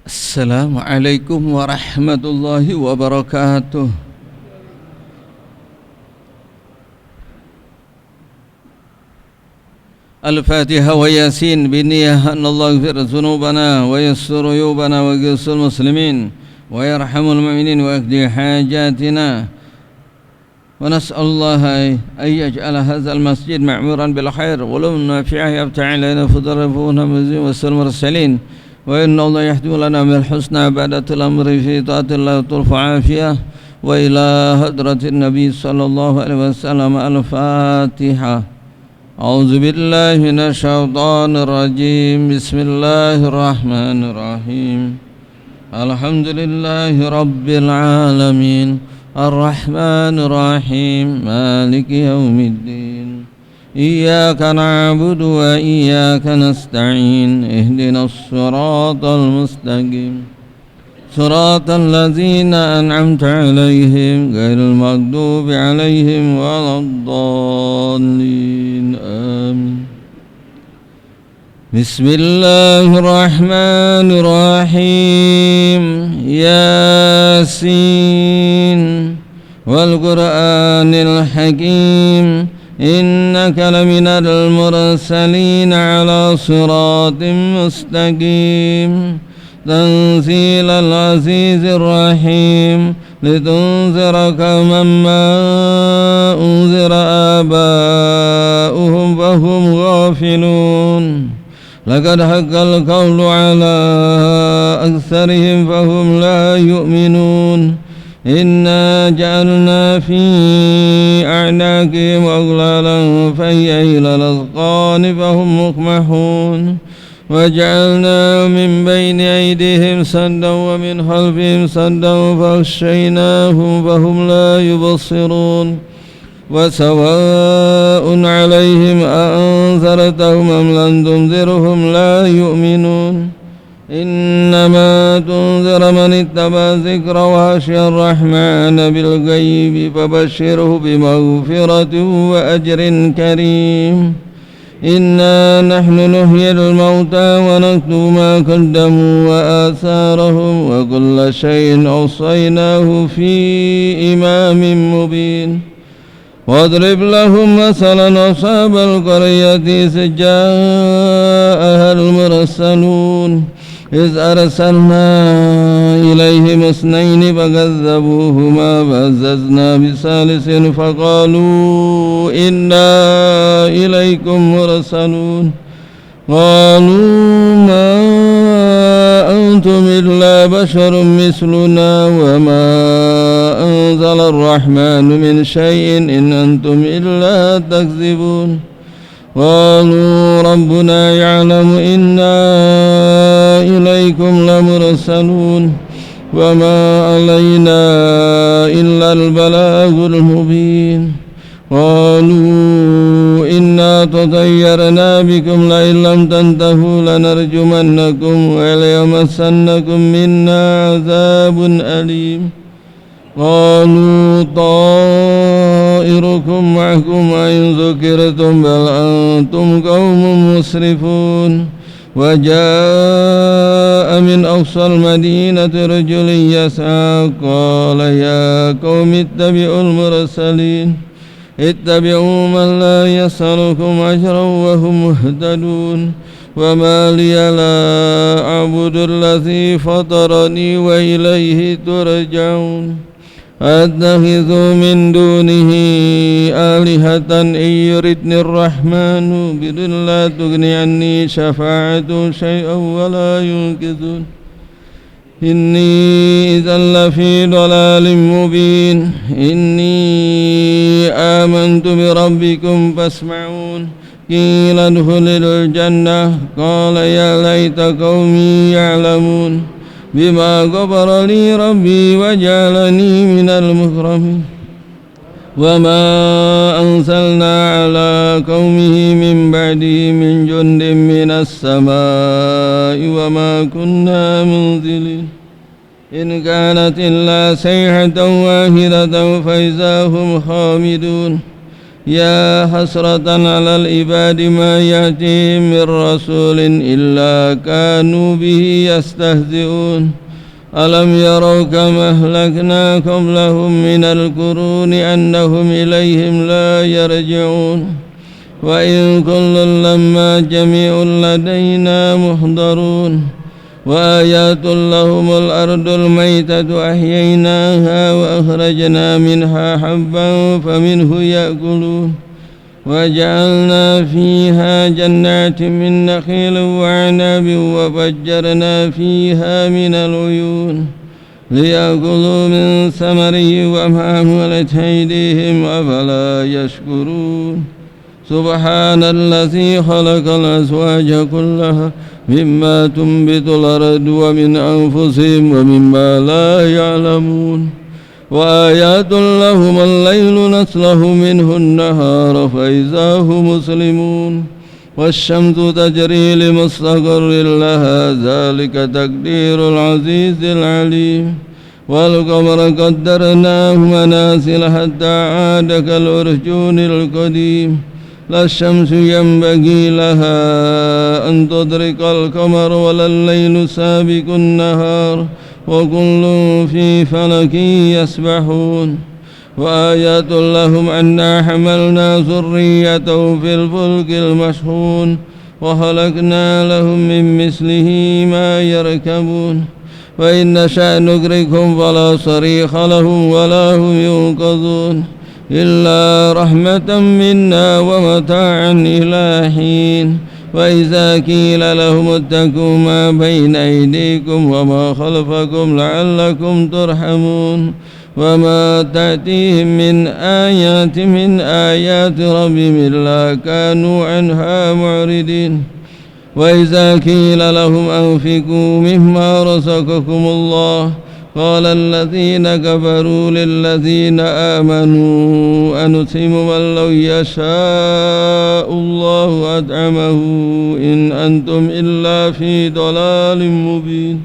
Assalamualaikum warahmatullahi wabarakatuh. Al-Fatiha wa Yasin biniyah an Allah yaghfir dhunubana wa yassir uyubana wa yaghfir muslimin wa yarhamul mu'minin wa yaqdi hajatina wa nas'alullaha an yaj'ala hadzal masjid ma'muran bil khair wa lam nafi'ah yabta'i lana fudarafuna wa sallam mursalin wa inna Allah yahdi lana bil husna ba'datul amri fi ta'atillah turfa afiyah wa ila hadratin nabi sallallahu alaihi wasallam. Al-Fatihah. A'udzu billahi minasyaitonir rajim. Bismillahirrahmanirrahim. Alhamdulillahi rabbil alamin. Arrahmanir rahim. Maliki yaumiddin. Iyyaka na'budu wa iyyaka nasta'in. Ihdinas siratal mustaqim. Siratal ladzina an'amta 'alaihim ghairil maghdubi 'alaihim waladdallin. Amin. Bismillahirrahmanirrahim. Yasin wal Qur'anil hakim. Innaka laminal mursalin ala siratim mustaqim. Tanzilal azizir rahim. Litunzira qauman ma unzira aba'uhum fahum ghafilun. Laqad haqqal qawlu ala aktsarihim fahum la yu'minun. Inna ja'alna fi a'naqihim aghlalan fahiya ilal azqani fahum muqmahun. وجعلنا من بين أيديهم سدا ومن خلفهم سدا فغشيناهم فهم لا يبصرون. وسواء عليهم أأنذرتهم أم لم تنذرهم لا يؤمنون. إنما تنذر من اتبع الذكر وخشي الرحمن بالغيب فبشره بمغفرة وأجر كريم. إنا نحن نحيي الموتى ونكتب ما قدموا وآثارهم وكل شيء أوصيناه في إمام مبين. واضرب لهم مثلا أصحاب القرية إذ جاءها المرسلون إذ أرسلنا إليهم اثنين فكذبوهما فعززنا بثالث فقالوا إنا إليكم مرسلون. قالوا ما أنتم إلا بشر مثلنا وما أنزل الرحمن من شيء إن أنتم إلا تكذبون. قالوا ربنا يعلم إنا إليكم لمرسلون وما علينا إلا البلاغ المبين. قالوا إنا تطيرنا بكم لئن لم تنتهوا لنرجمنكم وليمسنكم منا عذاب أليم. قالوا طائركم معكم وإن ذكرتم بل أنتم قوم مسرفون. وجاء من أقصى المدينة رجل يسعى قال يا قوم اتبعوا المرسلين. اتبعوا من لا يسألكم أجرا وهم مهتدون. وما لي لا أعبد الذي فطرني وإليه ترجعون. أتخذ من دونه آلهة إن يردني الرحمن بضر لا تغني عني شفاعة شيئا ولا ينقذون. إني إذا لفي ضلال مبين. إني آمنت بربكم فاسمعون. قيل ادخل الجنة قال يا ليت قومي يعلمون بما غفر لي ربي وجعلني من المكرمين. وما أنزلنا على قومه من بعده من جند من السماء وما كنا منزلين. إن كانت إلا صيحة واحدة فإذا هم خامدون. يا حسرة على العباد ما يأتيهم من رسول إلا كانوا به يستهزئون ألم يروا كما أهلكنا قبلهم من القرون أنهم إليهم لا يرجعون وإن كل لما جميع لدينا محضرون وآيات لهم الأرض الميتة أحييناها وأخرجنا منها حبا فمنه يأكلون وجعلنا فيها جنات من نخيل وعنب وفجرنا فيها من العيون ليأكلوا من ثمره وما عملت أيديهم أفلا يشكرون سبحان الذي خلق الأزواج كلها مما تنبت الأرض ومن أنفسهم ومما لا يعلمون وآيات لهم الليل نسلخ منه النهار فإذا هم مسلمون والشمس تجري لمستقر لها ذلك تقدير العزيز العليم والقمر قدرناه منازل حتى عاد كالعرجون القديم لا الشمس ينبغي لها أن تدرك القمر ولا الليل سابق النهار وكل في فلك يسبحون وآيات لهم أنا حملنا ذريته في الفلك المشحون وخلقنا لهم من مثله ما يركبون وإن نشأ نغرقهم فلا صريخ لهم ولا هم ينقذون إلا رحمة منا ومتاعا إلى حين وإذا قيل لهم اتقوا ما بين أيديكم وما خلفكم لعلكم ترحمون وما تأتيهم من آيات ربهم إلا كانوا عنها معرضين وإذا قيل لهم أنفقوا مما رزقكم الله قال الذين كفروا للذين آمنوا أنطعم من لو يشاء الله أطعمه إن أنتم إلا في ضلال مبين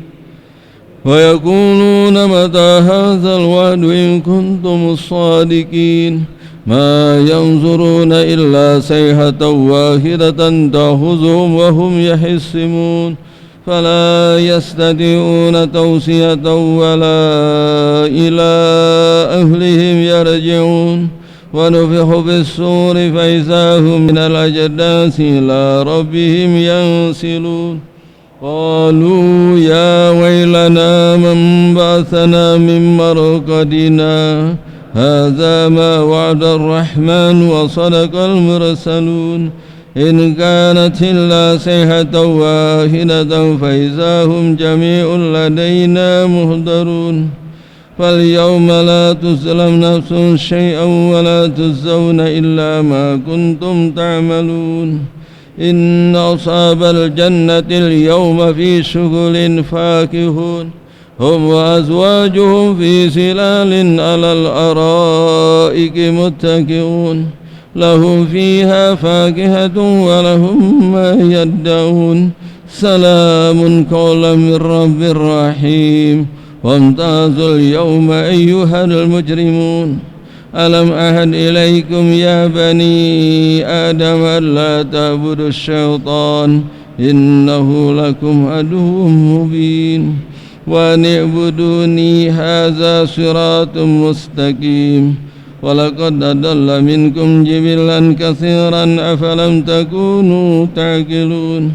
ويقولون متى هذا الوعد إن كنتم الصادقين ما ينظرون إلا صيحة واحدة تأخذهم وهم يحسمون فلا يستطيعون توصية ولا إلى أهلهم يرجعون ونفخ في الصور فإذا هم من الأجداث إلى ربهم ينسلون قالوا يا ويلنا من بعثنا من مرقدنا هذا ما وعد الرحمن وصدق المرسلون إن كانت إلا صيحة واحدة فإذا هم جميع لدينا محضرون فاليوم لا تظلم نفس شيئا ولا تجزون إلا ما كنتم تعملون إن أصحاب الجنة اليوم في شغل فاكهون هم وأزواجهم في ظلال على الأرائك متكئون لهم فيها فاكهة ولهم ما يدعون سلام قولا من رب رحيم وامتازوا اليوم أيها المجرمون ألم أعهد إليكم يا بني آدم ألا تعبدوا الشيطان إنه لكم عدو مبين وأن اعبدوني هذا صراط مستقيم ولقد أضل منكم جبلا كثيرا أفلم تكونوا تعقلون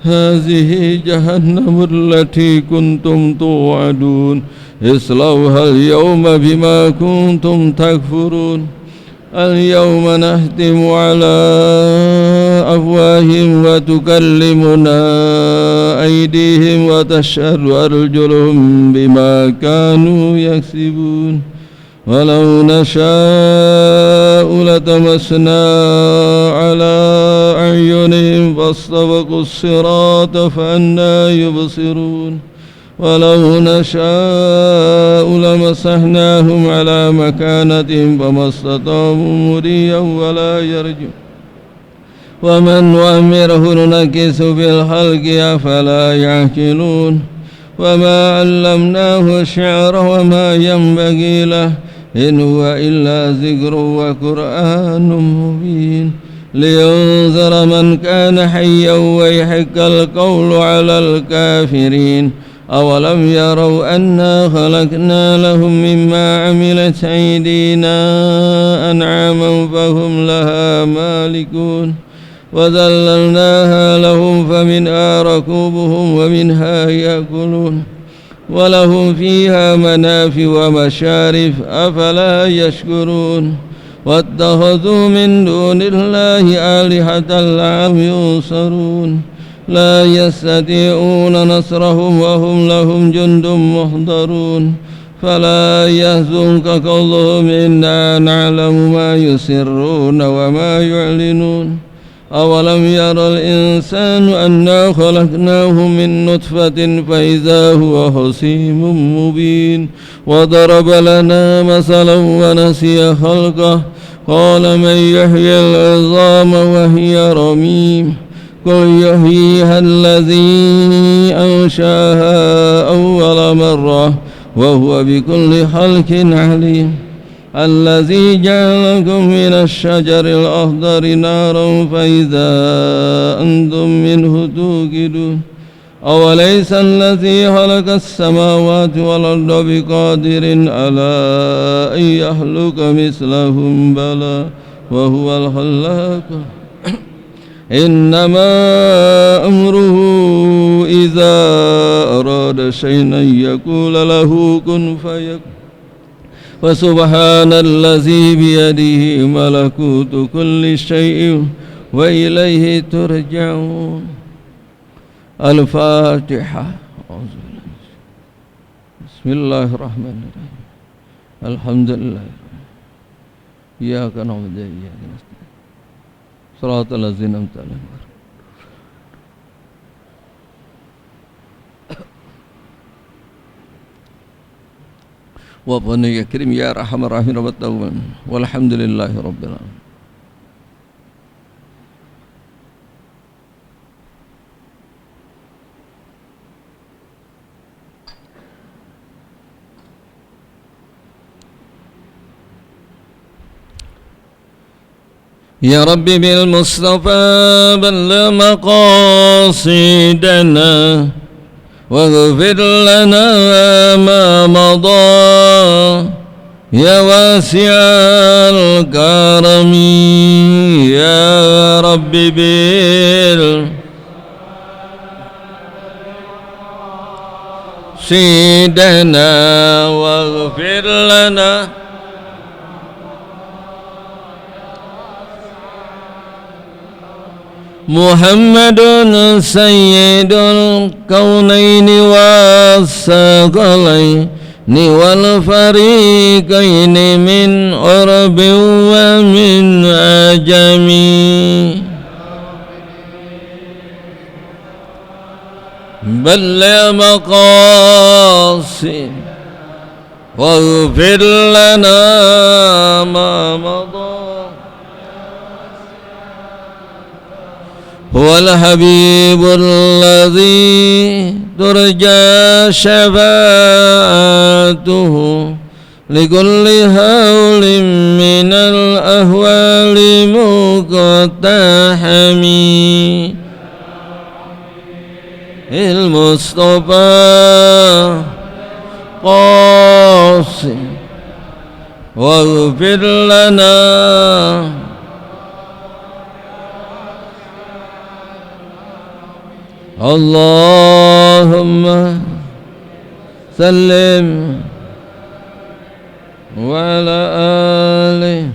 هذه جهنم التي كنتم توعدون اصلوها اليوم بما كنتم تكفرون اليوم نختم على أفواههم وتكلمنا أيديهم وتشهد أرجلهم بما كانوا يكسبون ولو نشاء لتمسنا على أعينهم فاستبقوا الصراط فأنى يبصرون ولو نشاء لمسحناهم على مكانتهم فما استطاعوا مريا ولا يرجون ومن نؤمره ننكس في الخلق أفلا يعقلون وما علمناه الشعر وما ينبغي له إن هو إلا ذكر وقرآن مبين لينذر من كان حيا ويحق القول على الكافرين أولم يروا أنا خلقنا لهم مما عملت أيدينا أنعاما فهم لها مالكون وذللناها لهم فمنها ركوبهم ومنها يأكلون ولهم فيها منافع ومشارب أفلا يشكرون واتخذوا من دون الله آلهة لعلهم ينصرون لا يستطيعون نصرهم وهم لهم جند محضرون فلا يحزنك قولهم إنا نعلم ما يسرون وما يعلنون أولم ير الإنسان أنا خلقناه من نطفة فإذا هو خصيم مبين وضرب لنا مثلا ونسي خلقه قال من يحيي العظام وهي رميم قل يحييها الذي أنشاها أول مرة وهو بكل خلق عليم الذي جعلكم من الشجر الأخضر نارا فإذا أنتم منه توقدون أوليس الذي خلق السماوات والأرض بقادر على أن يخلق مثلهم بلى وهو الخلاق إنما أمره إذا أراد شيئا أن يقول له كن فيكون وسبحان الذي بيده ملكوت كل شيء وإليه ترجعون. الفاتحة. بسم الله الرحمن الرحيم. الحمد لله إياك نعبد وإياك نستعين صراط الذين أنعمت عليهم. وابن يا كريم يا رحمن الرحيم رب التوبين والحمد لله رب العالمين. يا ربي بالمصطفى بلغ مقاصدنا واغفر لنا ما مضى يا واسع الكرم يا ربي سيدنا واغفر لنا محمد سيد الكونين والثقلين والفريقين من عرب ومن عجم بلغ مقاصد واغفر لنا ما مضى هو الحبيب الذي ترجى شفاعته لكل هول من الأهوال مقتحم المصطفى قاسم واغفر لنا اللهم سلم وعلى آله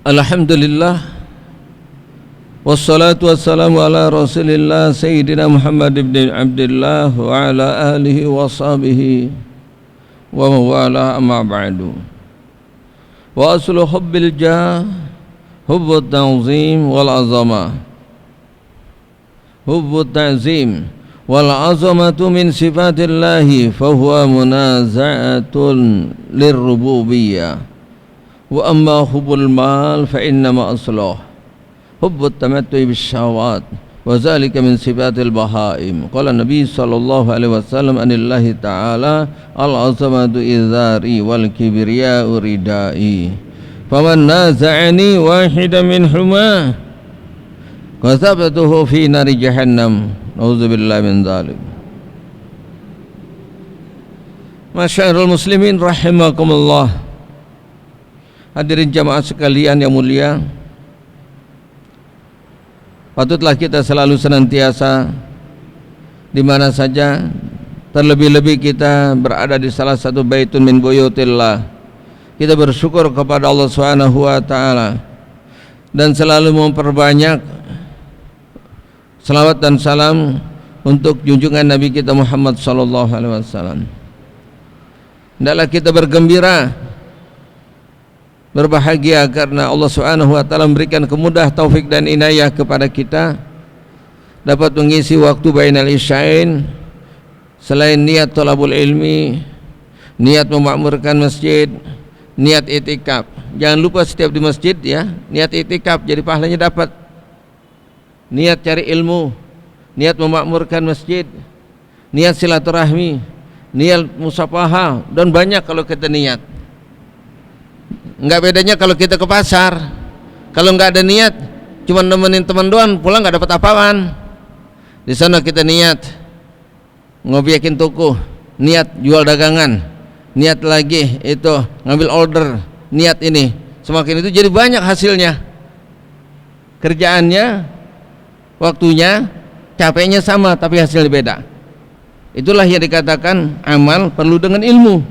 Alhamdulillah wassalatu wassalamu ala rasulillah Sayyidina Muhammad ibn Abdullah wa ala alihi wa sahbihi wa mawala amma ba'du. Wa aslu hubbil jah hubbut ta'zim wal azamah. Hubbut ta'zim wal azamatu min sifatillahi fahuwa munaza'atun lirrububiyyah wa amma hubbul mal fa innama aslah hubbut tamattu' bisyahawat wa zalika min sifatil bahaim. Qala Nabi sallallahu alaihi wasallam anillahi ta'ala al-azamatu izari wal kibriya'u ridai faman naza'ani wahidan minhuma qasabtuhu fi nari jahannam. Nauzubillahi min dzalik. Masyarul muslimin rahimakumullah. Hadirin jamaah sekalian yang mulia, patutlah kita selalu senantiasa di mana saja, terlebih-lebih kita berada di salah satu baitun min buyutillah, kita bersyukur kepada Allah Subhanahu wa taala dan selalu memperbanyak salawat dan salam untuk junjungan Nabi kita Muhammad sallallahu alaihi wasallam. Hendaklah kita bergembira, berbahagia karena Allah Subhanahu wa taala memberikan kemudahan, taufik dan inayah kepada kita dapat mengisi waktu bainal isya'ain. Selain niat thalabul ilmi, niat memakmurkan masjid, niat itikaf. Jangan lupa setiap di masjid ya, niat itikaf, jadi pahalanya dapat. Niat cari ilmu, niat memakmurkan masjid, niat silaturahmi, niat musafahah, dan banyak kalau kita niat. Enggak bedanya kalau kita ke pasar, kalau enggak ada niat, cuma nemenin teman doang, pulang enggak dapat apa-apaan. Di sana kita niat ngobyekin toko, niat jual dagangan, niat lagi itu ngambil order, niat ini, semakin itu jadi banyak hasilnya. Kerjaannya, waktunya, capeknya sama tapi hasilnya beda. Itulah yang dikatakan amal perlu dengan ilmu.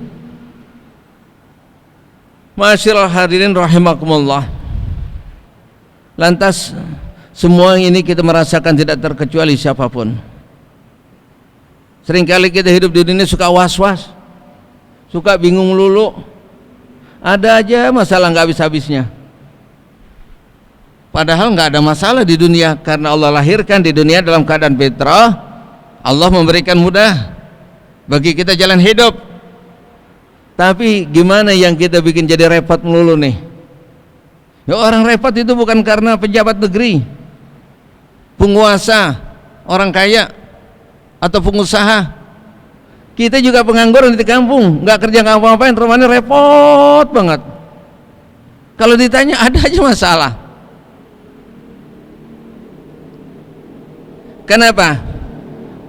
Ma'asyiral hadirin rahimakumullah. Lantas semua ini kita merasakan tidak terkecuali siapapun. Seringkali kita hidup di dunia suka was-was, suka bingung lulu, ada aja masalah nggak habis-habisnya. Padahal nggak ada masalah di dunia, karena Allah lahirkan di dunia dalam keadaan fitrah. Allah memberikan mudah bagi kita jalan hidup. Tapi gimana yang kita bikin jadi repot melulu nih? Ya, orang repot itu bukan karena pejabat negeri, penguasa, orang kaya, atau pengusaha. Kita juga pengangguran di kampung, nggak kerja nggak apa-apain, rumahnya repot banget. Kalau ditanya ada aja masalah. Kenapa?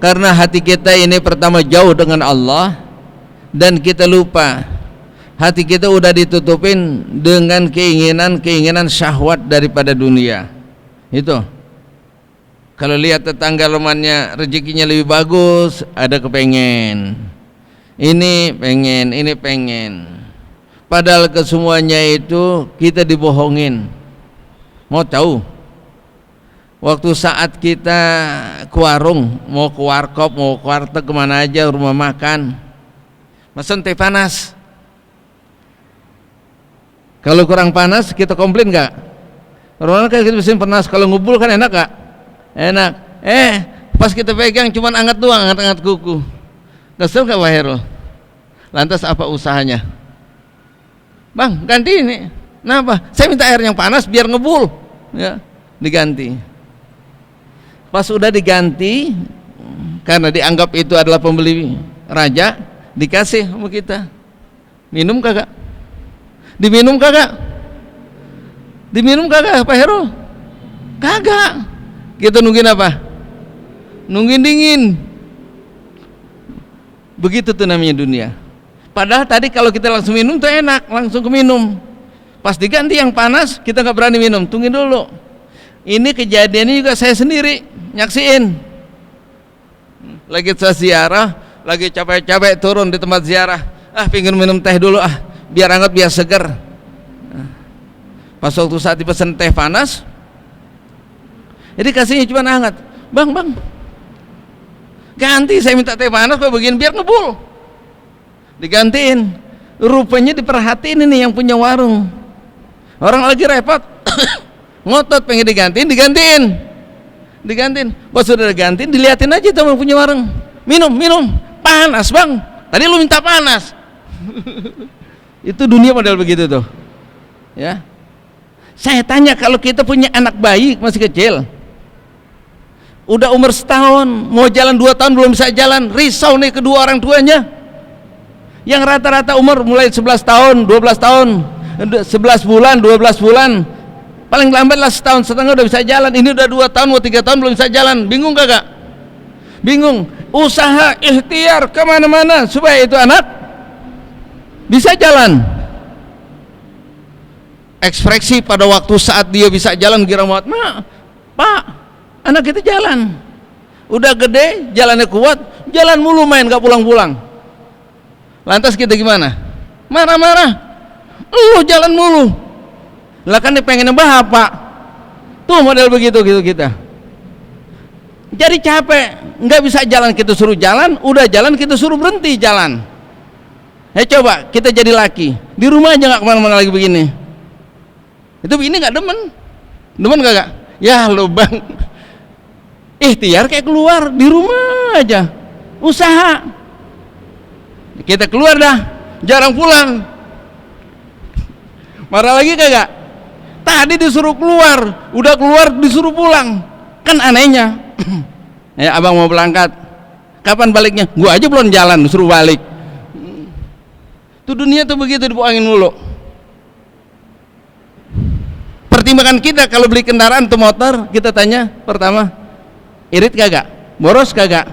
Karena hati kita ini pertama jauh dengan Allah, dan kita lupa hati kita udah ditutupin dengan keinginan syahwat daripada dunia. Itu kalau lihat tetangga temannya rezekinya lebih bagus, ada kepengen, ini pengen. Padahal kesemuanya itu kita dibohongin. Mau tahu? Waktu saat kita ke warung, mau ke warkop, mau ke warteg, kemana aja, rumah makan, mesen teh panas. Kalau kurang panas kita komplain nggak? Rumah kan kita mesin panas, kalau ngubul kan enak nggak? Enak. Pas kita pegang cuman anget doang, anget kuku. Kesel nggak Pak Herul? Lantas apa usahanya? Bang, ganti ini. Kenapa? Saya minta air yang panas biar ngebul. Ya, diganti. Pas udah diganti, karena dianggap itu adalah pembeli raja, dikasih sama kita. Minum kagak? Diminum kagak? Diminum kagak Pak Herul? Kagak. Kita nungguin apa? Nungguin dingin. Begitu tuh namanya dunia. Padahal tadi kalau kita langsung minum tuh enak, langsung keminum. Pas diganti yang panas, kita nggak berani minum. Tungguin dulu. Ini kejadiannya juga saya sendiri nyaksiin. Lagi saya ziarah, lagi capek-capek turun di tempat ziarah, pengen minum teh dulu, biar hangat, biar seger. Pas waktu saat dipesan teh panas, jadi kasihnya cuma hangat. Bang, ganti, saya minta teh panas kok begini, biar ngebul. Digantiin. Rupanya diperhatiin ini yang punya warung. Orang lagi repot, ngotot pengen digantiin. Pas sudah digantiin, diliatin aja teman punya warung. Minum, panas bang. Tadi lu minta panas. Itu dunia model begitu tuh. Ya. Saya tanya, kalau kita punya anak bayi masih kecil, udah umur setahun, mau jalan 2 tahun belum bisa jalan, risau nih kedua orang tuanya. Yang rata-rata umur mulai 11 tahun, 12 tahun, 11 bulan, 12 bulan, paling lambat lah setahun setengah udah bisa jalan. Ini udah 2 tahun, mau 3 tahun belum bisa jalan. Bingung kagak? Bingung. Usaha ikhtiar kemana-mana supaya itu anak bisa jalan. Ekspresi pada waktu saat dia bisa jalan, kira muat, Pak, anak kita jalan, udah gede, jalannya kuat, jalan mulu main, gak pulang-pulang. Lantas kita gimana? Marah-marah, lu jalan mulu. Lah kan dia pengen bapak. Tuh model begitu gitu kita. Jadi capek, nggak bisa jalan kita suruh jalan, udah jalan kita suruh berhenti jalan. Coba kita jadi laki, di rumah aja nggak kemana-mana lagi begini. Itu begini nggak demen kagak? Ya lo bang, ikhtiar kayak keluar di rumah aja, usaha. Kita keluar dah, jarang pulang. Marah lagi kagak? Tadi disuruh keluar, udah keluar disuruh pulang. Kan anehnya. Ya abang mau berangkat, kapan baliknya? Gua aja belum jalan, disuruh balik. Tuh dunia tuh begitu, dibuangin mulu. Pertimbangan kita kalau beli kendaraan atau motor, kita tanya pertama, irit kagak? Boros kagak?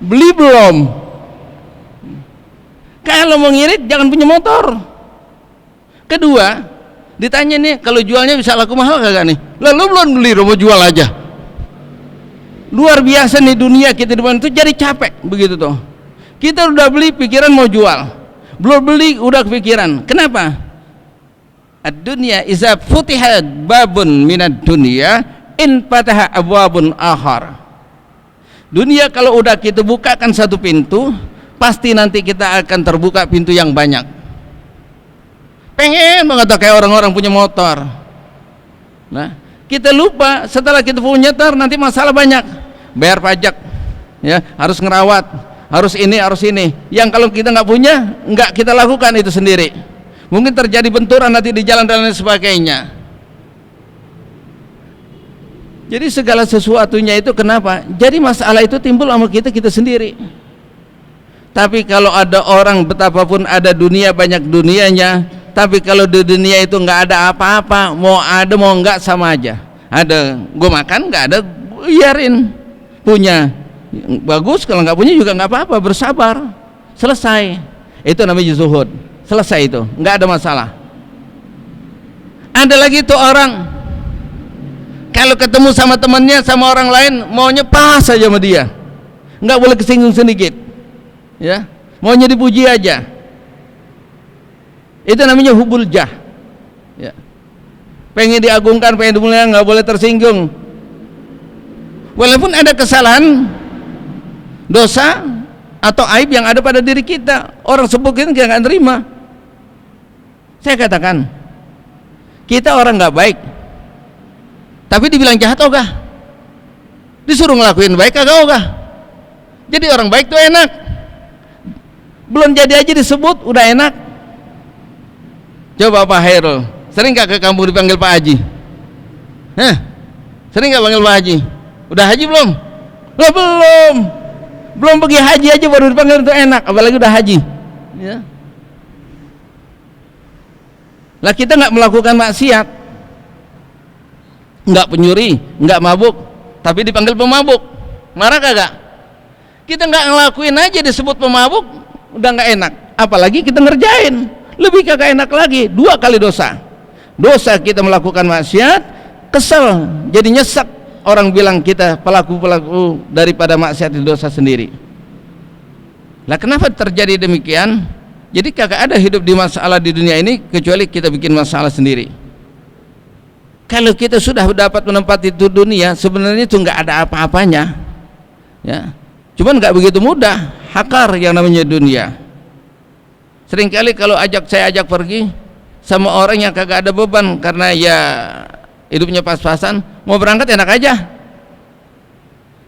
Beli belum? Kalau mau ngirit jangan punya motor. Kedua, ditanya nih, kalau jualnya bisa laku mahal kagak nih? Lalu belum beli, mau jual aja. Luar biasa nih dunia kita di mana itu, jadi capek begitu tuh. Kita udah beli, pikiran mau jual. Belum beli udah kepikiran. Kenapa? Ad-dunya iza futihat babun minad dunya in fataha abwabun akhar. Dunia kalau udah kita bukakan satu pintu, pasti nanti kita akan terbuka pintu yang banyak. Pengen banget kayak orang-orang punya motor. Nah, kita lupa setelah kita punya motor nanti masalah banyak. Bayar pajak, ya, harus ngerawat, harus ini, harus ini. Yang kalau kita nggak punya, nggak kita lakukan itu sendiri. Mungkin terjadi benturan nanti di jalan dan lain sebagainya. Jadi segala sesuatunya itu kenapa? Jadi masalah itu timbul sama kita sendiri. Tapi kalau ada orang betapapun ada dunia, banyak dunianya, tapi kalau di dunia itu nggak ada apa-apa, mau ada mau nggak sama aja. Ada gue makan, nggak ada biarin. Punya bagus, kalau nggak punya juga nggak apa-apa, bersabar, selesai. Itu namanya zuhud. Selesai itu, nggak ada masalah. Ada lagi tuh orang kalau ketemu sama temannya, sama orang lain, maunya pas aja sama dia, nggak boleh kesinggung sedikit, ya, maunya dipuji aja. Itu namanya hubul jah, ya. Pengen diagungkan, pengen dimuliakan, nggak boleh tersinggung. Walaupun ada kesalahan, dosa atau aib yang ada pada diri kita, orang sebutin kita nggak terima. Saya katakan, kita orang nggak baik, tapi dibilang jahat ogah, disuruh ngelakuin baik kagak ogah. Jadi orang baik tuh enak, belum jadi aja disebut udah enak. Coba Pak Hairul, sering gak ke kampung dipanggil Pak Haji? Sering gak panggil Pak Haji? Udah haji belum? Lah belum pergi haji aja baru dipanggil itu enak, apalagi udah haji, ya. Lah kita nggak melakukan maksiat, nggak penyuri, nggak mabuk, tapi dipanggil pemabuk, marah kagak? Kita nggak ngelakuin aja disebut pemabuk, udah nggak enak, apalagi kita ngerjain, lebih kagak enak lagi, 2 kali dosa. Dosa kita melakukan maksiat, kesel, jadi nyesek orang bilang kita pelaku-pelaku daripada maksiat di dosa sendiri. Lah kenapa terjadi demikian? Jadi kagak ada hidup di masalah di dunia ini kecuali kita bikin masalah sendiri. Kalau kita sudah dapat menempati itu dunia, sebenarnya itu nggak ada apa-apanya, ya. Cuman nggak begitu mudah, hakar yang namanya dunia. Seringkali kalau saya ajak pergi sama orang yang kagak ada beban karena ya hidupnya pas-pasan, mau berangkat enak aja.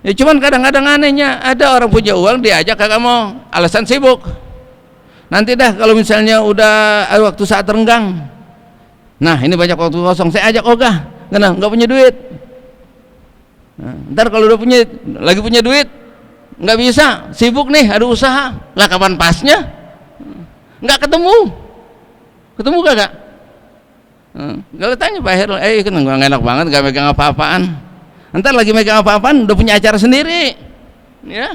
Ya cuman kadang-kadang anehnya ada orang punya uang diajak kagak mau, alasan sibuk. Nanti dah kalau misalnya udah waktu saat renggang, Nah, ini banyak waktu kosong, saya ajak ogah, nggak punya duit. Nah, ntar kalau udah lagi punya duit, nggak bisa, sibuk nih, ada usaha, lah kapan pasnya? Nggak ketemu kagak? Kalau tanya Pak Herul, kan nggak enak banget, nggak megang apa-apaan. Ntar lagi megang apa-apaan, udah punya acara sendiri, ya.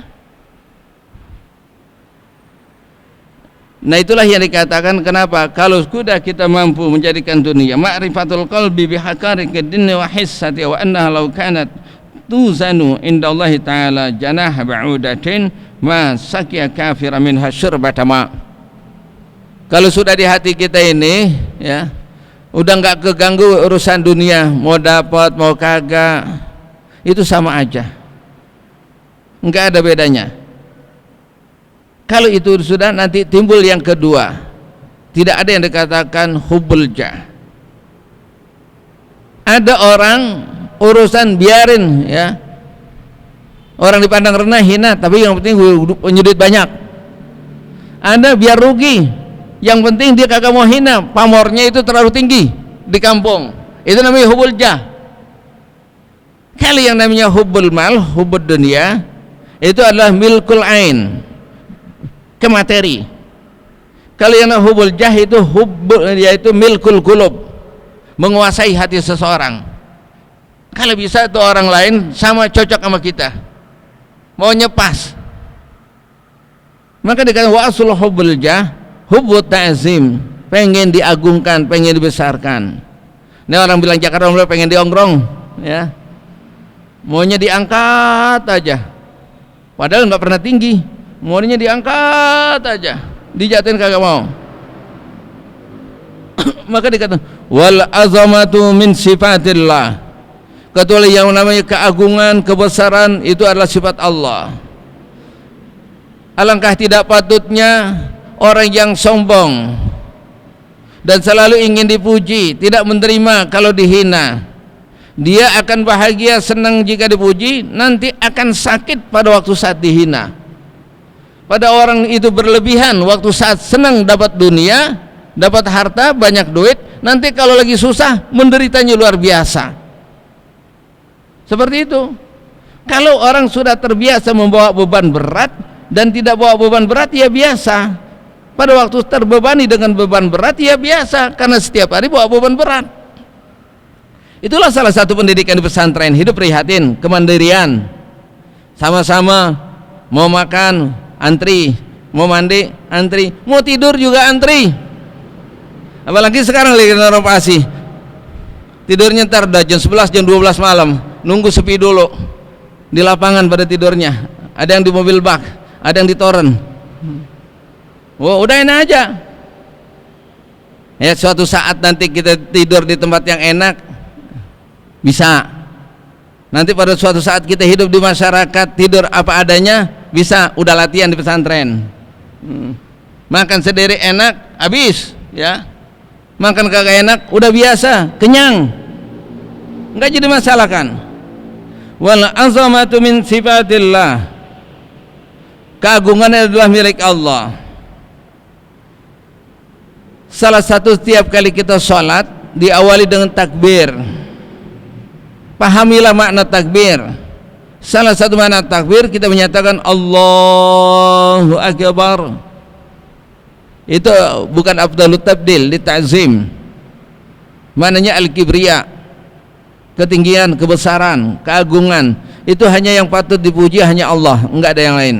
Nah, itulah yang dikatakan kenapa kalau sudah kita mampu menjadikan dunia ma'rifatul qalbi bihaqariqid dinni wa hissati wa annaha law kanat tuzanu indallahi ta'ala janah ba'udatin ma sakiya kafira minha syurbata ma. Kalau sudah di hati kita ini, ya, udah nggak keganggu urusan dunia, mau dapat mau kagak, itu sama aja, nggak ada bedanya. Kalau itu sudah, nanti timbul yang kedua, tidak ada yang dikatakan hubbul jah. Ada orang urusan biarin, ya, orang dipandang rendah, hina, tapi yang penting punya duit banyak. Ada biar rugi, yang penting dia kagak mau hina, pamornya itu terlalu tinggi di kampung, itu namanya hubbul jah. Kalau yang namanya hubbul mal, hubbul dunia, itu adalah milkul ain, ke materi. Kalau yang hubbul jah itu yaitu milkul qulub, menguasai hati seseorang. Kalau bisa itu orang lain sama cocok sama kita, maunya pas, maka dikatakan wa asul hubbul jah hubbut ta'zim, pengen diagungkan, pengen dibesarkan. Ini orang bilang Jakarta, orang bilang pengen diongrong, ya, maunya diangkat aja, padahal nggak pernah tinggi, maunya diangkat aja, dijatuhin kagak mau. Maka dikatakan wal azamatu min sifatillah, kecuali yang namanya keagungan, kebesaran itu adalah sifat Allah. Alangkah tidak patutnya orang yang sombong dan selalu ingin dipuji, tidak menerima kalau dihina. Dia akan bahagia, senang jika dipuji, nanti akan sakit pada waktu saat dihina. Pada orang itu berlebihan waktu saat senang dapat dunia, dapat harta, banyak duit, nanti kalau lagi susah menderitanya luar biasa. Seperti itu. Kalau orang sudah terbiasa membawa beban berat dan tidak bawa beban berat, ya biasa. Pada waktu terbebani dengan beban berat, ya biasa, karena setiap hari bawa beban berat. Itulah salah satu pendidikan di pesantren, hidup prihatin, kemandirian. Sama-sama mau makan antri, mau mandi antri, mau tidur juga antri. Apalagi sekarang lagi renovasi, tidurnya ntar udah jam 11, jam 12 malam, nunggu sepi dulu di lapangan pada tidurnya. Ada yang di mobil bak, ada yang di toren. Wah, udah enak aja. Ya, suatu saat nanti kita tidur di tempat yang enak, bisa. Nanti pada suatu saat kita hidup di masyarakat, tidur apa adanya, bisa. Udah latihan di pesantren. Makan sendiri enak, habis, ya. Makan kagak enak, udah biasa, kenyang, nggak jadi masalah kan. Wal azamatu min sifatillah, keagungan adalah milik Allah. Salah satu setiap kali kita sholat diawali dengan takbir. Pahamilah makna takbir. Salah satu makna takbir kita menyatakan Allahu Akbar. Itu bukan afdalut tabdil, di ta'zim. Maknanya al-kibriya, ketinggian, kebesaran, keagungan. Itu hanya yang patut dipuji hanya Allah, enggak ada yang lain.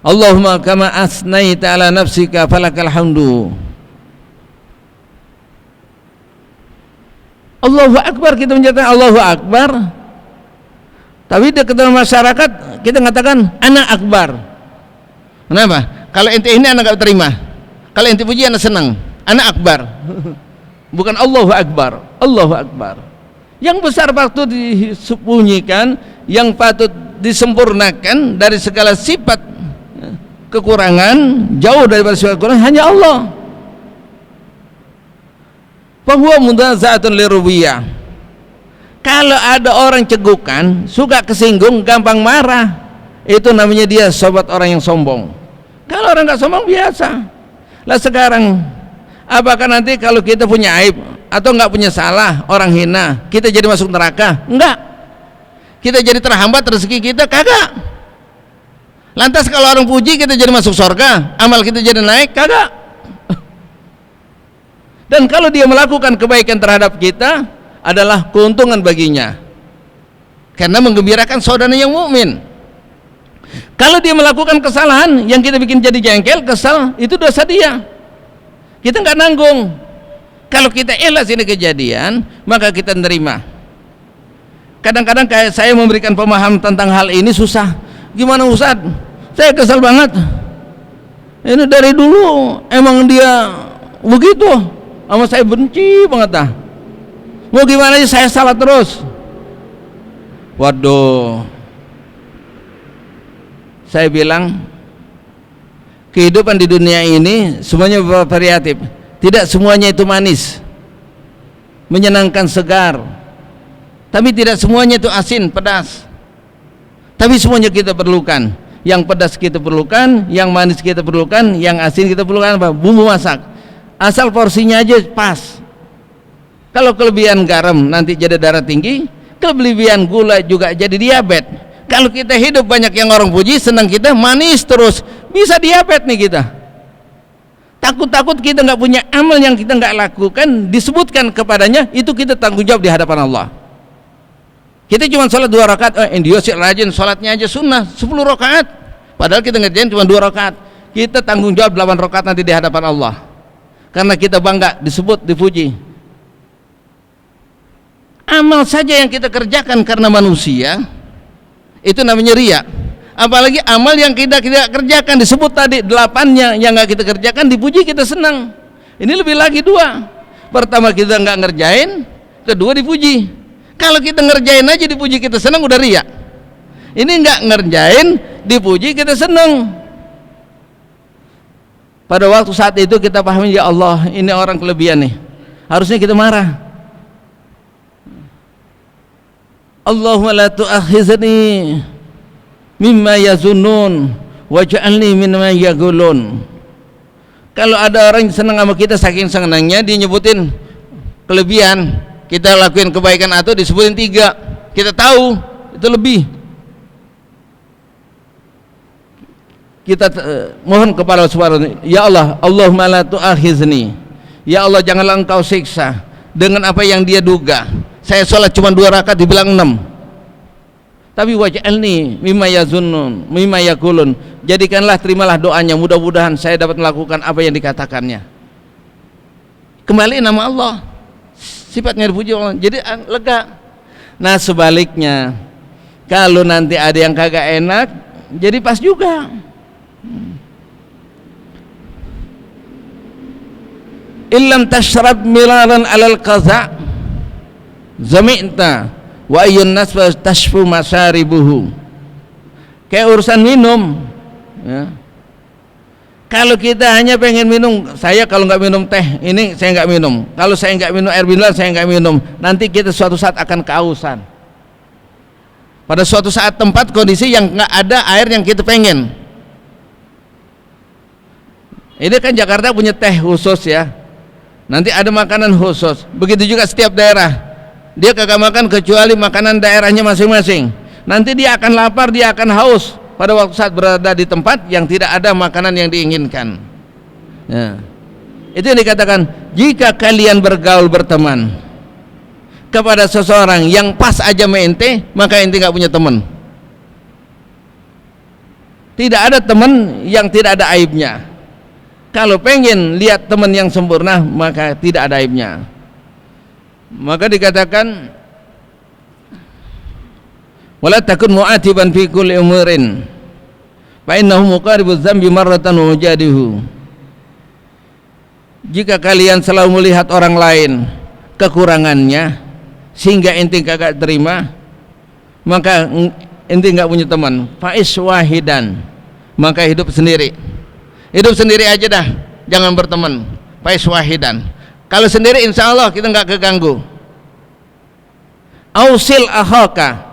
Allahumma kama asnaita ala nafsika falakal hamdu. Allahu Akbar, kita menyatakan Allahu Akbar, tapi di ketemu masyarakat kita mengatakan anak akbar. Kenapa? Kalau ente ini anak gak terima, kalau ente puji anak senang, anak akbar. Bukan Allahu Akbar, Allahu Akbar. Yang besar patut disembunyikan, yang patut disempurnakan dari segala sifat kekurangan, jauh daripada sifat kekurangan hanya Allah. Fahuwa mudazatun lirubiyah. Kalau ada orang cegukan, suka kesinggung, gampang marah, itu namanya dia sobat orang yang sombong. Kalau orang nggak sombong biasa. Lah sekarang Apakah nanti kalau kita punya aib atau nggak punya salah, orang hina, kita jadi masuk neraka? Enggak. Kita jadi terhambat rezeki kita? Kagak. Lantas kalau orang puji kita jadi masuk surga, amal kita jadi naik? Kagak. Dan kalau dia melakukan kebaikan terhadap kita adalah keuntungan baginya, karena menggembirakan saudara yang mukmin. Kalau dia melakukan kesalahan yang kita bikin jadi jengkel, kesal, itu dosa dia. Kita nggak nanggung. Kalau kita ikhlas ini kejadian, maka kita nerima. Kadang-kadang kayak saya memberikan pemahaman tentang hal ini susah. Gimana Ustaz? Saya kesal banget. Ini dari dulu emang dia begitu. Sama saya benci banget dah. Mau gimana sih, saya salah terus. Waduh. Saya bilang, kehidupan di dunia ini semuanya variatif. Tidak semuanya itu manis, menyenangkan, segar. Tapi tidak semuanya itu asin, pedas. Tapi semuanya kita perlukan. Yang pedas kita perlukan, yang manis kita perlukan, yang asin kita perlukan apa? Bumbu masak. Asal porsinya aja pas. Kalau kelebihan garam nanti jadi darah tinggi, kelebihan gula juga jadi diabetes. Kalau kita hidup banyak yang orang puji, senang kita, manis terus, bisa diabetes nih kita. Takut-takut kita nggak punya amal yang kita nggak lakukan, disebutkan kepadanya, itu kita tanggung jawab di hadapan Allah. Kita cuma sholat 2 rakaat, dia sih rajin sholatnya aja sunnah 10 rakaat, padahal kita ngerjain cuma 2 rakaat. Kita tanggung jawab 8 rakaat nanti di hadapan Allah, karena kita bangga disebut, dipuji. Amal saja yang kita kerjakan karena manusia, itu namanya riya. Apalagi amal yang kita kerjakan, disebut tadi 8-nya yang nggak kita kerjakan, dipuji, kita senang. Ini lebih lagi 2. Pertama kita nggak ngerjain, kedua dipuji. Kalau kita ngerjain aja dipuji kita senang, udah riya. Ini nggak ngerjain, dipuji, kita senang. Pada waktu saat itu kita pahami, ya Allah, ini orang kelebihan nih, harusnya kita marah. Allahumma la tu'akhizni mimma yazunnun waj'alni mimma yaqulun. Kalau ada orang senang sama kita, saking senangnya dia nyebutin kelebihan, kita lakuin kebaikan atau disebutin 3, kita tahu itu lebih. Kita mohon kepada Allah Subhanahu, ya Allah, Allahumma la tu'akhizni, ya Allah janganlah engkau siksa dengan apa yang dia duga. Saya sholat cuma 2 rakaat dibilang 6, tapi waj'alni mimma yazunnun mimma yaqulun, jadikanlah, terimalah doanya, mudah-mudahan saya dapat melakukan apa yang dikatakannya. Kembali nama Allah, sifatnya dipuji Allah, jadi lega. Nah sebaliknya, kalau nanti ada yang kagak enak, jadi pas juga. Illam tashrab miraran alal qaza zami'ta wa ayyun nas tashfu masaribuhu. Kayak urusan minum ya. Kalau kita hanya pengen minum, saya kalau nggak minum teh ini saya nggak minum, kalau saya nggak minum air mineral saya nggak minum, nanti kita suatu saat akan kehausan. Pada suatu saat, tempat, kondisi yang nggak ada air yang kita pengen. Ini kan Jakarta punya teh khusus ya, nanti ada makanan khusus. Begitu juga setiap daerah, dia kagak makan kecuali makanan daerahnya masing-masing. Nanti dia akan lapar, dia akan haus pada waktu saat berada di tempat yang tidak ada makanan yang diinginkan ya. Itu yang dikatakan, jika kalian bergaul, berteman kepada seseorang yang pas aja sama ente, maka ente gak punya teman. Tidak ada teman yang tidak ada aibnya. Kalau pengen lihat teman yang sempurna, maka tidak ada aibnya. Maka dikatakan, wala takun mu'atiban fi kulli umurin fa innahu muqaribuz dzambi marratan wa mujadihu. Jika kalian selalu melihat orang lain kekurangannya sehingga ente kagak terima, maka ente enggak punya teman. Fa'is wahidan, maka hidup sendiri. Hidup sendiri aja dah, jangan berteman. Fa'is wahidan. Kalau sendiri insya Allah kita nggak keganggu. Ausil akhaka,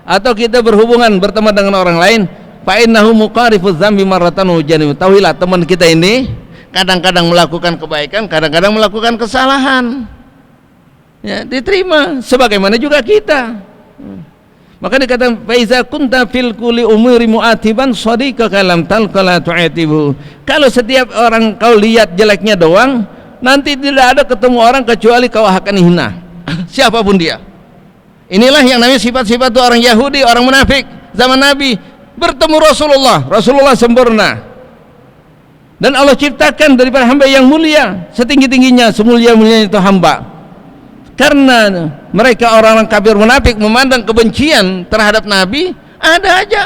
atau kita berhubungan, berteman dengan orang lain, fa innahu muqarifuz dzambi marratan wa janib. Tahuilah teman kita ini kadang-kadang melakukan kebaikan, kadang-kadang melakukan kesalahan. Ya, diterima sebagaimana juga kita. Maka dikatakan faiza kunta fil kulli umuri mu'atiban shadiqaka lam talqa la tu'atibu. Kalau setiap orang kau lihat jeleknya doang, nanti tidak ada ketemu orang kecuali kau akan hina. Siapapun dia. Inilah yang namanya sifat-sifat orang Yahudi, orang munafik zaman Nabi. Bertemu Rasulullah sempurna. Dan Allah ciptakan daripada hamba yang mulia, setinggi-tingginya, semulia-mulianya itu hamba. Karena mereka orang-orang kafir munafik memandang kebencian terhadap Nabi, ada aja.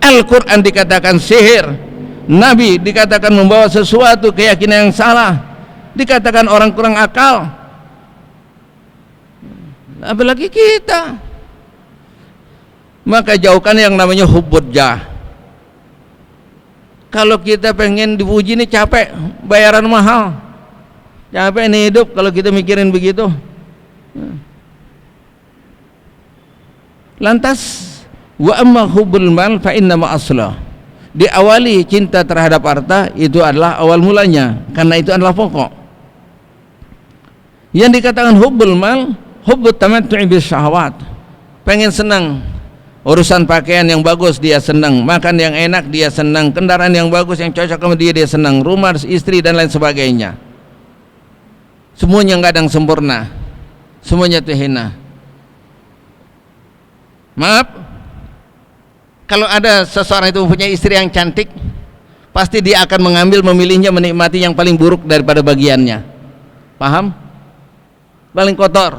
Al-Quran dikatakan sihir, Nabi dikatakan membawa sesuatu keyakinan yang salah, dikatakan orang kurang akal. Apalagi kita. Maka jauhkan yang namanya hubbud jah. Kalau kita pengen dipuji ini capek, bayaran mahal. Capek nih hidup kalau kita mikirin begitu. Lantas wa amma hubbul mal fa inna ma aslah. Diawali cinta terhadap harta itu adalah awal mulanya, karena itu adalah pokok. Yang dikatakan hubbul mal, hubbut tamattu'i bis syahwat. Pengen senang, urusan pakaian yang bagus dia senang, makan yang enak dia senang, kendaraan yang bagus yang cocok sama dia senang, rumah, istri dan lain sebagainya. Semuanya nggak ada yang sempurna, semuanya itu hina. Maaf, kalau ada seseorang itu mempunyai istri yang cantik, pasti dia akan memilihnya, menikmati yang paling buruk daripada bagiannya. Paham? Paling kotor,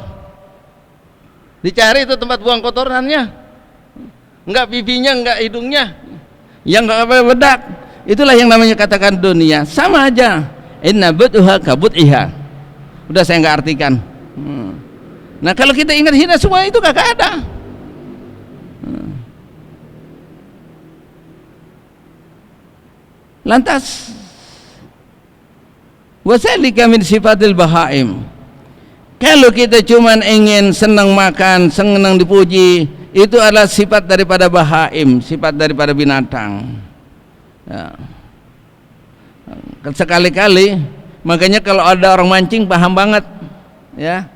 dicari itu tempat buang kotorannya, enggak pipinya, enggak hidungnya, yang enggak apa bedak. Itulah yang namanya katakan dunia. Sama aja, inna bud'uha kabud'iha. Udah saya enggak artikan. Nah kalau kita ingat hina semua itu kagak ada. Lantas wasalika min sifatil bahaim. Kalau kita cuman ingin senang makan, senang dipuji, itu adalah sifat daripada bahaim, sifat daripada binatang. Ya. Sekali-kali, makanya kalau ada orang mancing paham banget, ya.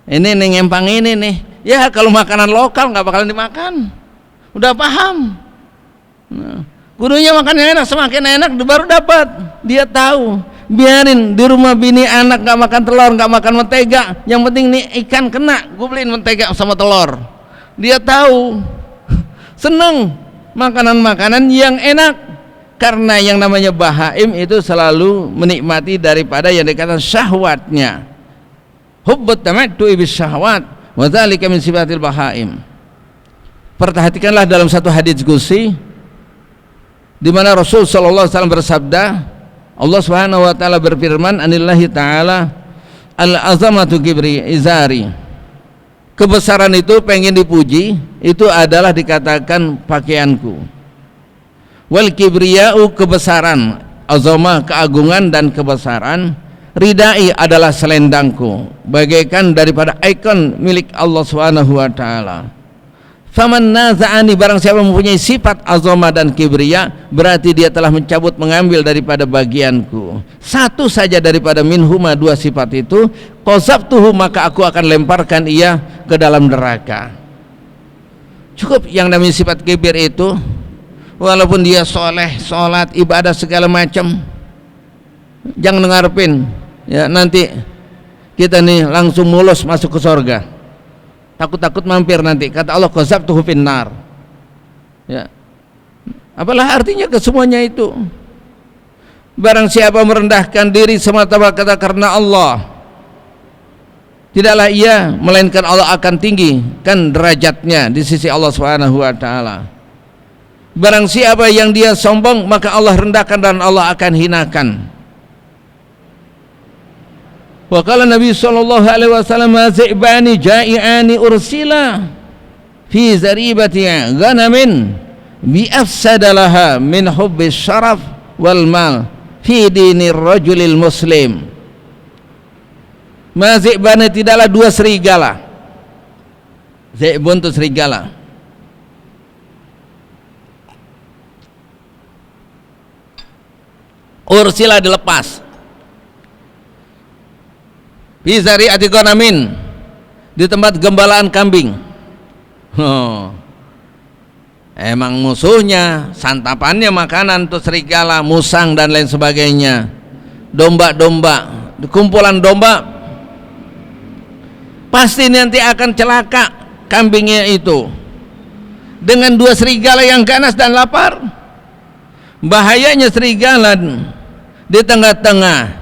Ini nih ngempang ini nih, ya kalau makanan lokal nggak bakalan dimakan, udah paham. Nah, kudunya makan yang enak, semakin enak baru dapat. Dia tahu. Biarin di rumah bini anak nggak makan telur, nggak makan mentega, yang penting nih ikan kena, gue beliin mentega sama telur. Dia tahu, seneng makanan-makanan yang enak, karena yang namanya bahaim itu selalu menikmati daripada yang dikatakan syahwatnya. Hubbut tamattu'i bis syahwat wa dzalika min sifatil bahaim. Perhatikanlah dalam satu hadits qudsi di mana Rasul sallallahu alaihi wasallam bersabda, Allah Subhanahu wa taala berfirman, anillahi taala al-azamatu kibri izari. Kebesaran itu pengen dipuji, itu adalah dikatakan pakaianku. Wal kibriya'u kebesaran, azamah keagungan dan kebesaran, ridai adalah selendangku, bagaikan daripada ikon milik Allah Subhanahu wa taala. Faman naza'ani, barang siapa mempunyai sifat azamah dan kibriya, berarti dia telah mencabut, mengambil daripada bagianku. Satu saja daripada minhuma, dua sifat itu, qazabtuhu, maka aku akan lemparkan ia ke dalam neraka. Cukup yang namanya sifat kibir itu, walaupun dia soleh, sholat, ibadah segala macam, jangan ngarepin ya nanti kita nih langsung mulus masuk ke surga. Takut-takut mampir nanti, kata Allah qazabtuhu finnar. Ya. Apalah artinya ke semuanya itu? Barang siapa merendahkan diri semata-mata karena Allah, tidaklah ia melainkan Allah akan tinggikan derajatnya di sisi Allah Subhanahu wa taala. Barang siapa yang dia sombong, maka Allah rendahkan dan Allah akan hinakan. Wa qala Nabi sallallahu alaihi wasallam, zibani ja'iani ursila fi zaribati ghanamin bi afsadalaha min hubbi syaraf wal mal fi dinir rajulil muslim. Mazibani tidaklah dua serigala. Zibun itu serigala. ursila dilepas, fi zari'ati ghanamin, di tempat gembalaan kambing. Emang musuhnya santapannya makanan tuh serigala, musang dan lain sebagainya, domba-domba, kumpulan domba, pasti nanti akan celaka kambingnya itu dengan dua serigala yang ganas dan lapar. Bahayanya serigala di tengah-tengah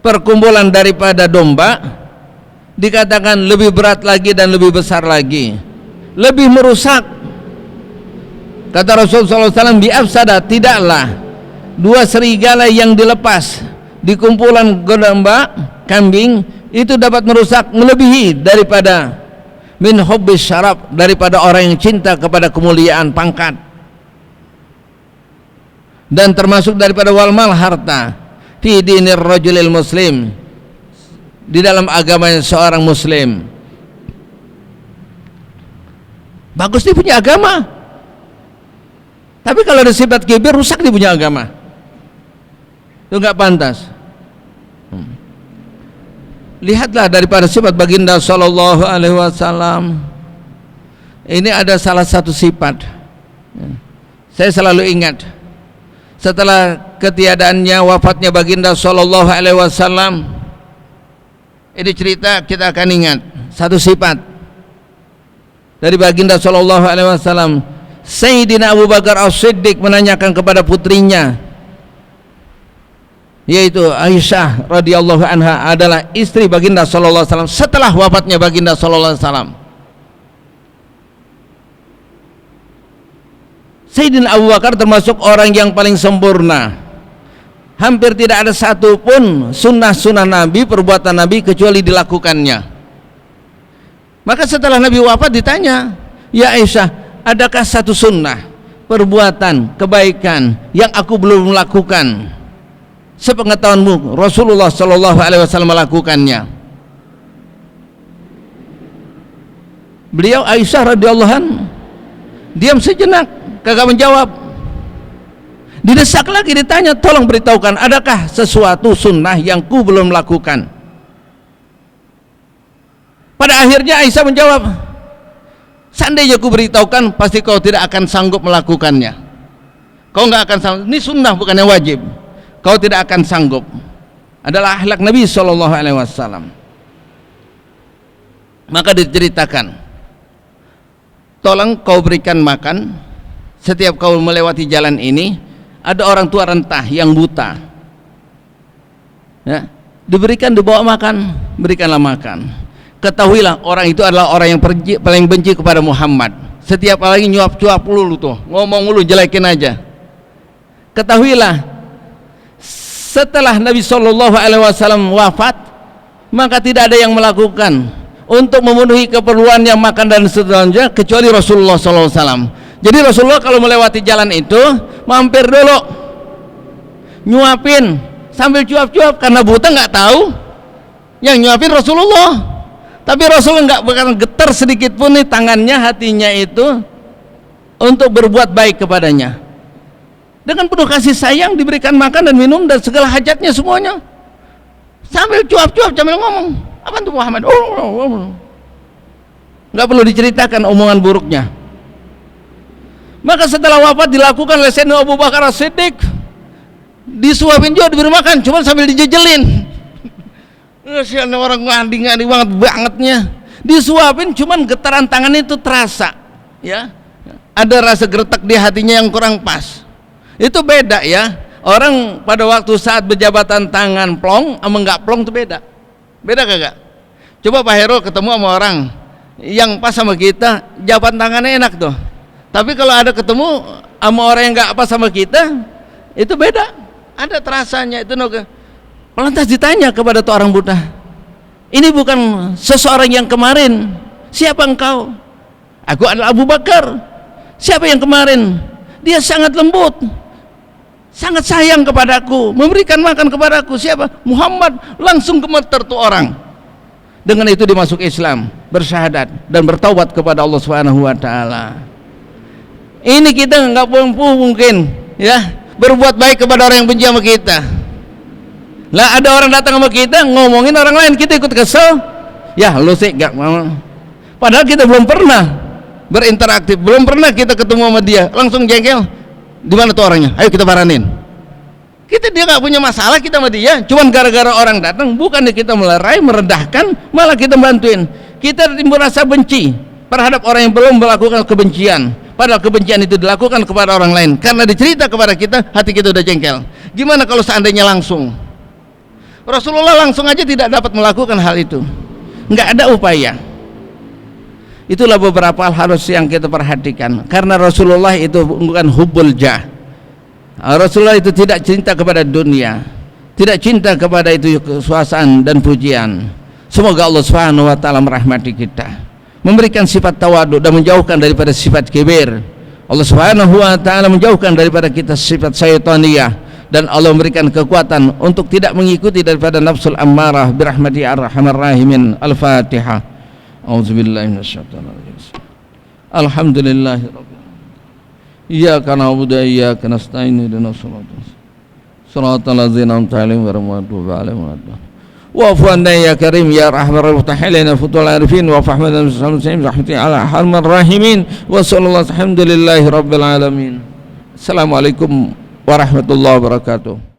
perkumpulan daripada domba dikatakan lebih berat lagi dan lebih besar lagi, lebih merusak. Kata Rasulullah SAW, bi'afsada, tidaklah dua serigala yang dilepas di kumpulan domba kambing itu dapat merusak melebihi daripada min hubbis syarab, daripada orang yang cinta kepada kemuliaan pangkat, dan termasuk daripada wal mal, harta, fi dinir rajulil muslim, di dalam agama seorang muslim. Bagus dia punya agama, tapi kalau ada sifat kibir, rusak dia punya agama. Itu enggak pantas. Lihatlah daripada sifat baginda sallallahu alaihi wasallam. Ini ada salah satu sifat, saya selalu ingat setelah ketiadaannya, wafatnya baginda sallallahu alaihi wasallam. Ini cerita kita akan ingat satu sifat dari baginda sallallahu alaihi wasallam. Sayyidina Abu Bakar As-Siddiq menanyakan kepada putrinya, yaitu Aisyah radhiyallahu anha, adalah istri baginda sallallahu alaihi wasallam setelah wafatnya baginda sallallahu alaihi wasallam. Sayyidina Abu Bakar termasuk orang yang paling sempurna. Hampir tidak ada satu pun sunnah-sunnah Nabi, perbuatan Nabi, kecuali dilakukannya. Maka setelah Nabi wafat ditanya, ya Aisyah, adakah satu sunnah, perbuatan, kebaikan yang aku belum melakukan? Sepengetahuanmu Rasulullah Shallallahu Alaihi Wasallam melakukannya. Beliau Aisyah radhiyallahu anha diam sejenak, kagak menjawab. Didesak lagi, ditanya, tolong beritahukan, adakah sesuatu sunnah yang ku belum lakukan? Pada akhirnya Aisyah menjawab, seandainya ku beritahukan, pasti kau tidak akan sanggup melakukannya. Kau nggak akan sanggup. Ini sunnah, bukannya wajib. Kau tidak akan sanggup. Adalah akhlak Nabi Shallallahu Alaihi Wasallam. Maka diceritakan, tolong kau berikan makan. Setiap kau melewati jalan ini, ada orang tua rentah yang buta, ya, diberikan, dibawa makan, berikanlah makan. Ketahuilah orang itu adalah orang yang paling benci kepada Muhammad. Setiap lagi nyuap-cuap mulu tuh, ngomong mulu, jelekin aja. Ketahuilah, setelah Nabi Shallallahu Alaihi Wasallam wafat, maka tidak ada yang melakukan untuk memenuhi keperluan yang makan dan seterusnya kecuali Rasulullah Shallallahu Alaihi Wasallam. Jadi Rasulullah kalau melewati jalan itu mampir dulu, nyuapin sambil cuap-cuap, karena buta nggak tahu yang nyuapin Rasulullah. Tapi Rasulullah nggak bakal getar sedikit pun nih tangannya, hatinya itu untuk berbuat baik kepadanya. Dengan penuh kasih sayang diberikan makan dan minum dan segala hajatnya semuanya, sambil cuap-cuap sambil ngomong, apa tuh Muhammad? Nggak perlu diceritakan omongan buruknya. Maka setelah wafat dilakukan oleh Sayyidina Abu Bakar As-Siddiq, disuapin juga, diberi makan, cuma sambil dijejelin. Sialnya orang ngadi-ngadi bangetnya, disuapin, cuman getaran tangan itu terasa, ya, ada rasa geretak di hatinya yang kurang pas. Itu beda ya, orang pada waktu saat berjabatan tangan plong sama nggak plong itu beda kagak? Coba Pak Heru ketemu sama orang yang pas sama kita, jabat tangannya enak tuh. Tapi kalau ada ketemu sama orang yang nggak pas sama kita, itu beda, ada terasanya itu. Lantas ditanya kepada tuh orang buta, ini bukan seseorang yang kemarin, siapa engkau? Aku adalah Abu Bakar. Siapa yang kemarin? Dia sangat lembut, sangat sayang kepadaku, memberikan makan kepadaku. Siapa? Muhammad. Langsung gemeter tuh orang. Dengan itu dimasuk Islam, bersyahadat dan bertaubat kepada Allah Subhanahu wa taala. Ini kita nggak mungkin ya berbuat baik kepada orang yang benci sama kita. Lah ada orang datang sama kita ngomongin orang lain, kita ikut kesel, ya lu sih gak mau. Padahal kita belum pernah berinteraktif, belum pernah kita ketemu sama dia, langsung jengkel. Di mana tuh orangnya? Ayo kita paranin. Dia gak punya masalah kita sama dia, cuman gara-gara orang datang, bukannya kita melerai, merendahkan, malah kita bantuin. Kita timbul rasa benci terhadap orang yang belum melakukan kebencian, padahal kebencian itu dilakukan kepada orang lain. Karena dicerita kepada kita, hati kita udah jengkel. Gimana kalau seandainya langsung? Rasulullah langsung aja tidak dapat melakukan hal itu, nggak ada upaya. Itulah beberapa hal harus yang kita perhatikan, karena Rasulullah itu bukan hubbul jah. Rasulullah itu tidak cinta kepada dunia, tidak cinta kepada itu kekuasaan dan pujian. Semoga Allah Subhanahu wa taala merahmati kita, memberikan sifat tawadhu dan menjauhkan daripada sifat kibir. Allah Subhanahu wa taala menjauhkan daripada kita sifat syaitaniyah, dan Allah memberikan kekuatan untuk tidak mengikuti daripada nafsul ammarah birahmati arhamar rahimin. Al-Fatihah. Auzubillahi minasyaitonir rajim. Alhamdulillahirabbil alamin. Iyyaka na'budu wa iyyaka nasta'in. Ihdinas siratal ladzina an'amta 'alaihim ghairil maghdubi 'alaihim waladdallin. Wa'fu 'anna ya karim ya rahman rahim futul arifin wa fahmadan sallallahu rahmati ala arhamar rahimin. Wa sallallahu alhamdulillahi rabbil alamin. Assalamualaikum warahmatullahi wabarakatuh.